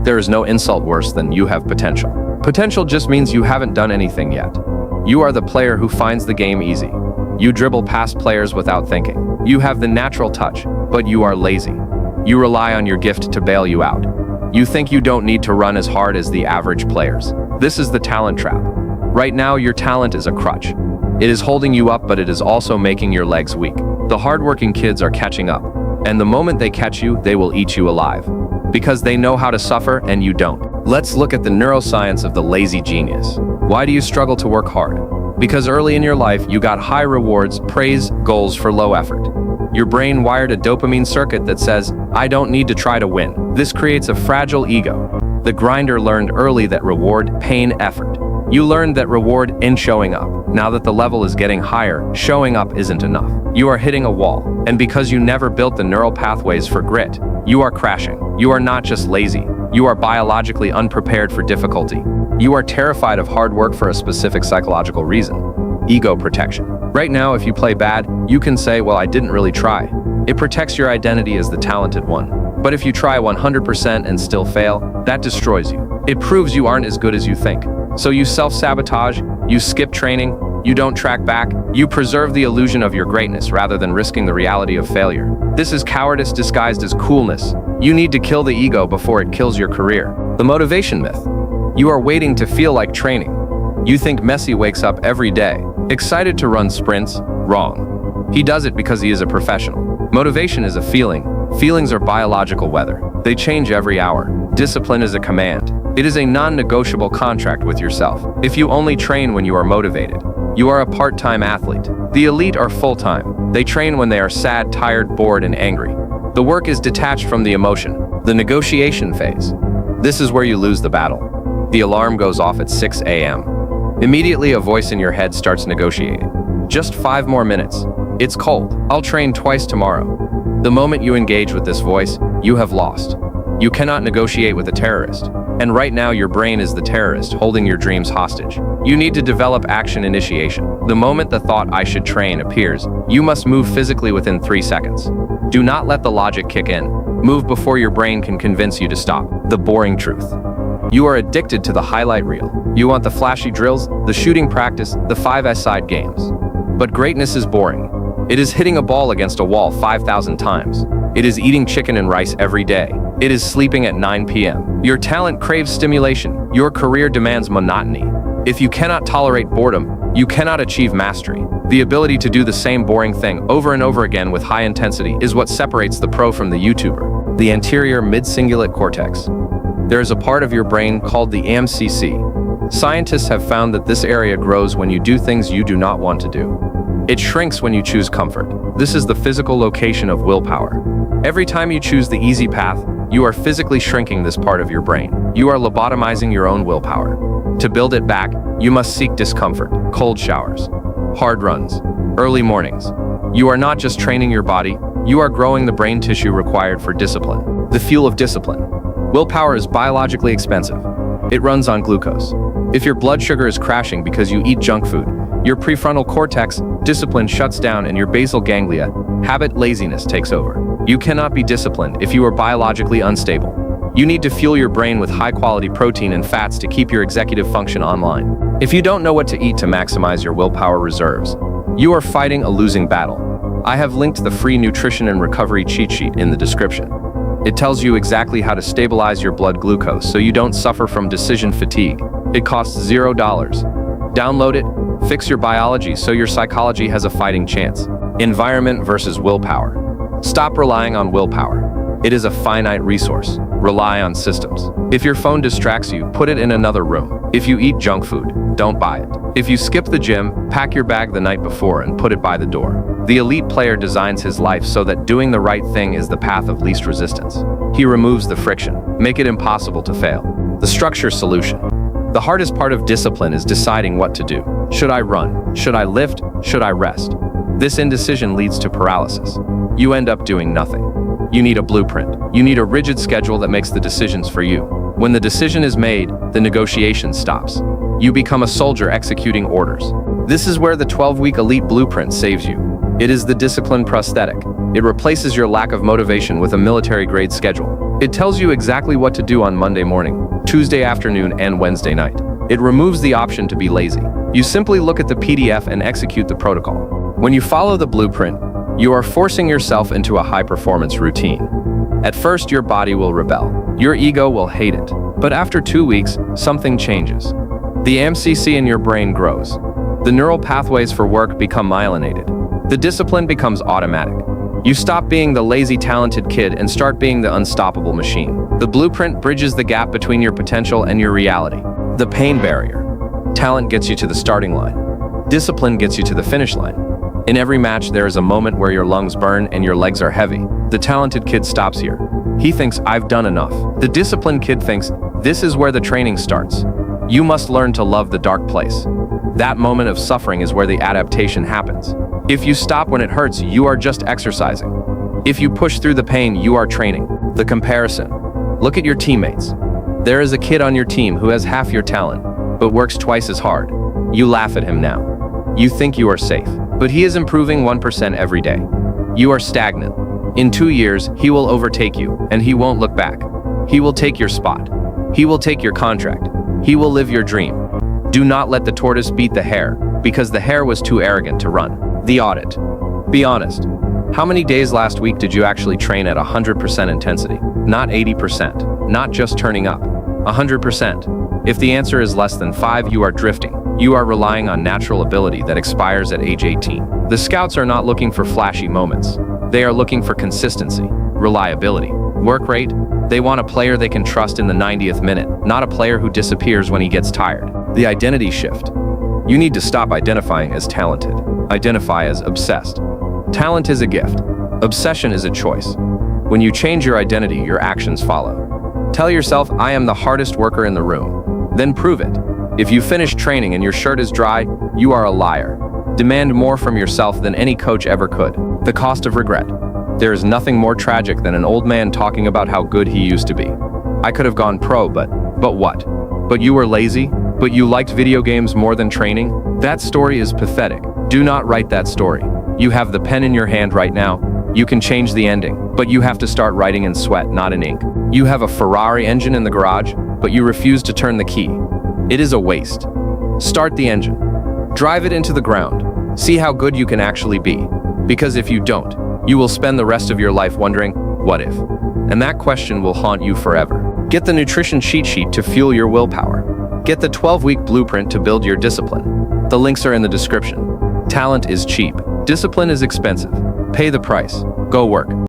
There is no insult worse than "you have potential." Potential just means you haven't done anything yet. You are the player who finds the game easy. You dribble past players without thinking. You have the natural touch, but you are lazy. You rely on your gift to bail you out. You think you don't need to run as hard as the average players. This is the talent trap. Right now, your talent is a crutch. It is holding you up, but it is also making your legs weak. The hardworking kids are catching up, and the moment they catch you, they will eat you alive. Because they know how to suffer and you don't. Let's look at the neuroscience of the lazy genius. Why do you struggle to work hard? Because early in your life, you got high rewards, praise, goals for low effort. Your brain wired a dopamine circuit that says, "I don't need to try to win." This creates a fragile ego. The grinder learned early that reward, pain, effort. You learned that reward in showing up. Now that the level is getting higher, showing up isn't enough. You are hitting a wall, and because you never built the neural pathways for grit, you are crashing. You are not just lazy. You are biologically unprepared for difficulty. You are terrified of hard work for a specific psychological reason. Ego protection. Right now, if you play bad, you can say, "Well, I didn't really try." It protects your identity as the talented one. But if you try 100% and still fail, that destroys you. It proves you aren't as good as you think. So you self-sabotage, you skip training, you don't track back, you preserve the illusion of your greatness rather than risking the reality of failure. This is cowardice disguised as coolness. You need to kill the ego before it kills your career. The motivation myth. You are waiting to feel like training. You think Messi wakes up every day, excited to run sprints? Wrong. He does it because he is a professional. Motivation is a feeling. Feelings are biological weather. They change every hour. Discipline is a command. It is a non-negotiable contract with yourself. If you only train when you are motivated, you are a part-time athlete. The elite are full-time. They train when they are sad, tired, bored, and angry. The work is detached from the emotion. The negotiation phase. This is where you lose the battle. The alarm goes off at 6 a.m. Immediately, a voice in your head starts negotiating. Just 5 more minutes. It's cold. I'll train twice tomorrow. The moment you engage with this voice, you have lost. You cannot negotiate with a terrorist. And right now, your brain is the terrorist holding your dreams hostage. You need to develop action initiation. The moment the thought "I should train" appears, you must move physically within 3 seconds. Do not let the logic kick in. Move before your brain can convince you to stop. The boring truth. You are addicted to the highlight reel. You want the flashy drills, the shooting practice, the 5-a-side games. But greatness is boring. It is hitting a ball against a wall 5,000 times. It is eating chicken and rice every day. It is sleeping at 9 p.m. Your talent craves stimulation. Your career demands monotony. If you cannot tolerate boredom, you cannot achieve mastery. The ability to do the same boring thing over and over again with high intensity is what separates the pro from the YouTuber. The anterior mid-cingulate cortex. There is a part of your brain called the AMCC. Scientists have found that this area grows when you do things you do not want to do. It shrinks when you choose comfort. This is the physical location of willpower. Every time you choose the easy path, you are physically shrinking this part of your brain. You are lobotomizing your own willpower. To build it back, you must seek discomfort, cold showers, hard runs, early mornings. You are not just training your body, you are growing the brain tissue required for discipline. The fuel of discipline. Willpower is biologically expensive. It runs on glucose. If your blood sugar is crashing because you eat junk food, your prefrontal cortex, discipline shuts down and your basal ganglia, habit, laziness takes over. You cannot be disciplined if you are biologically unstable. You need to fuel your brain with high-quality protein and fats to keep your executive function online. If you don't know what to eat to maximize your willpower reserves, you are fighting a losing battle. I have linked the free nutrition and recovery cheat sheet in the description. It tells you exactly how to stabilize your blood glucose so you don't suffer from decision fatigue. It costs $0. Download it, fix your biology so your psychology has a fighting chance. Environment versus willpower. Stop relying on willpower. It is a finite resource. Rely on systems. If your phone distracts you, put it in another room. If you eat junk food, don't buy it. If you skip the gym, pack your bag the night before and put it by the door. The elite player designs his life so that doing the right thing is the path of least resistance. He removes the friction, make it impossible to fail. The structure solution. The hardest part of discipline is deciding what to do. Should I run? Should I lift? Should I rest? This indecision leads to paralysis. You end up doing nothing. You need a blueprint. You need a rigid schedule that makes the decisions for you. When the decision is made, the negotiation stops. You become a soldier executing orders. This is where the 12-week elite blueprint saves you. It is the discipline prosthetic. It replaces your lack of motivation with a military-grade schedule. It tells you exactly what to do on Monday morning, Tuesday afternoon, and Wednesday night. It removes the option to be lazy. You simply look at the PDF and execute the protocol. When you follow the blueprint, you are forcing yourself into a high-performance routine. At first, your body will rebel. Your ego will hate it. But after 2 weeks, something changes. The MCC in your brain grows. The neural pathways for work become myelinated. The discipline becomes automatic. You stop being the lazy, talented kid and start being the unstoppable machine. The blueprint bridges the gap between your potential and your reality. The pain barrier. Talent gets you to the starting line. Discipline gets you to the finish line. In every match, there is a moment where your lungs burn and your legs are heavy. The talented kid stops here. He thinks, I've done enough. The disciplined kid thinks, this is where the training starts. You must learn to love the dark place. That moment of suffering is where the adaptation happens. If you stop when it hurts, you are just exercising. If you push through the pain, you are training. The comparison. Look at your teammates. There is a kid on your team who has half your talent, but works twice as hard. You laugh at him now. You think you are safe, but he is improving 1% every day. You are stagnant. In 2 years, he will overtake you, and he won't look back. He will take your spot. He will take your contract. He will live your dream. Do not let the tortoise beat the hare, because the hare was too arrogant to run. The audit. Be honest. How many days last week did you actually train at 100% intensity? Not 80%. Not just turning up. 100%. If the answer is less than 5, you are drifting. You are relying on natural ability that expires at age 18. The scouts are not looking for flashy moments. They are looking for consistency, reliability, work rate. They want a player they can trust in the 90th minute, not a player who disappears when he gets tired. The identity shift. You need to stop identifying as talented. Identify as obsessed. Talent is a gift. Obsession is a choice. When you change your identity, your actions follow. Tell yourself, I am the hardest worker in the room. Then prove it. If you finish training and your shirt is dry, you are a liar. Demand more from yourself than any coach ever could. The cost of regret. There is nothing more tragic than an old man talking about how good he used to be. I could have gone pro, but what? But you were lazy? But you liked video games more than training? That story is pathetic. Do not write that story. You have the pen in your hand right now. You can change the ending, but you have to start writing in sweat, not in ink. You have a Ferrari engine in the garage, but you refuse to turn the key. It is a waste. Start the engine. Drive it into the ground. See how good you can actually be. Because if you don't, you will spend the rest of your life wondering, what if? And that question will haunt you forever. Get the nutrition cheat sheet to fuel your willpower. Get the 12-week blueprint to build your discipline. The links are in the description. Talent is cheap. Discipline is expensive. Pay the price. Go work.